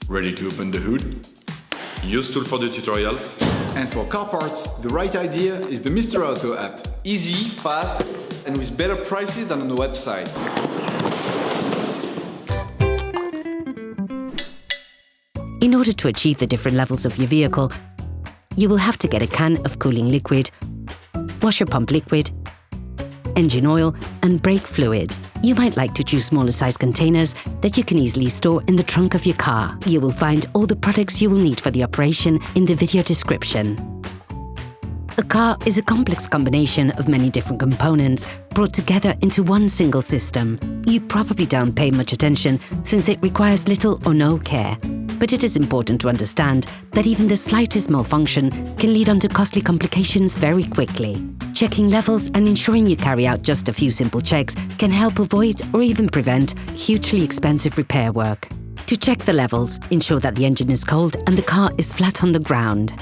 Ready to open the hood? UseTool for the tutorials. And for car parts, the right idea is the Mr. Auto app. Easy, fast, and with better prices than on the website. In order to achieve the different levels of your vehicle, you will have to get a can of cooling liquid, washer pump liquid, engine oil, and brake fluid. You might like to choose smaller size containers that you can easily store in the trunk of your car. You will find all the products you will need for the operation in the video description. A car is a complex combination of many different components brought together into one single system. You probably don't pay much attention since it requires little or no care. But it is important to understand that even the slightest malfunction can lead on to costly complications very quickly. Checking levels and ensuring you carry out just a few simple checks can help avoid or even prevent hugely expensive repair work. To check the levels, ensure that the engine is cold and the car is flat on the ground.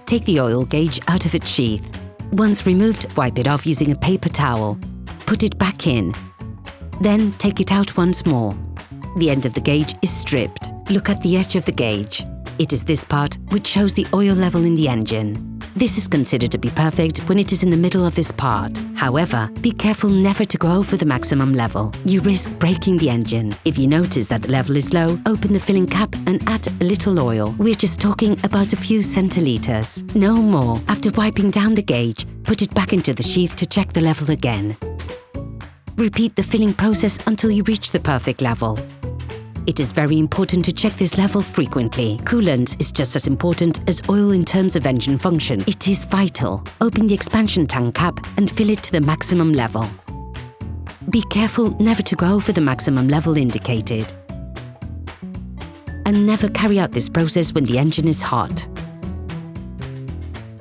Take the oil gauge out of its sheath. Once removed, wipe it off using a paper towel. Put it back in. Then take it out once more. The end of the gauge is stripped. Look at the edge of the gauge. It is this part which shows the oil level in the engine. This is considered to be perfect when it is in the middle of this part. However, be careful never to go over the maximum level. You risk breaking the engine. If you notice that the level is low, open the filling cap and add a little oil. We're just talking about a few centiliters. No more. After wiping down the gauge, put it back into the sheath to check the level again. Repeat the filling process until you reach the perfect level. It is very important to check this level frequently. Coolant is just as important as oil in terms of engine function. It is vital. Open the expansion tank cap and fill it to the maximum level. Be careful never to go over the maximum level indicated. And never carry out this process when the engine is hot.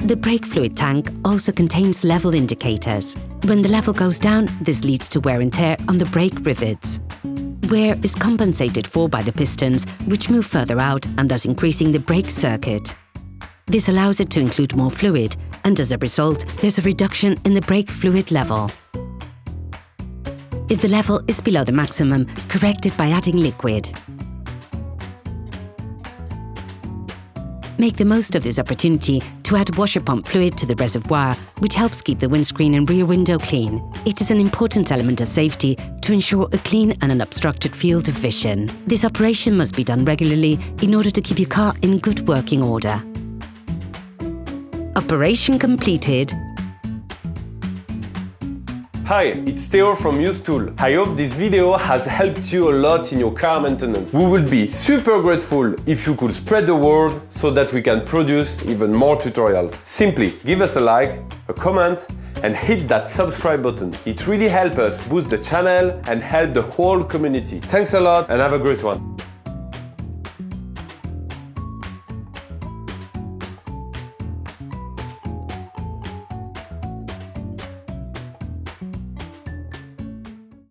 The brake fluid tank also contains level indicators. When the level goes down, this leads to wear and tear on the brake rivets. Wear is compensated for by the pistons, which move further out and thus increasing the brake circuit. This allows it to include more fluid, and as a result, there's a reduction in the brake fluid level. If the level is below the maximum, correct it by adding liquid. Make the most of this opportunity to add washer pump fluid to the reservoir, which helps keep the windscreen and rear window clean. It is an important element of safety to ensure a clean and unobstructed field of vision. This operation must be done regularly in order to keep your car in good working order. Operation completed. Hi, it's Theo from UseTool. I hope this video has helped you a lot in your car maintenance. We would be super grateful if you could spread the word so that we can produce even more tutorials. Simply give us a like, a comment, and hit that subscribe button. It really helps us boost the channel and help the whole community. Thanks a lot and have a great one.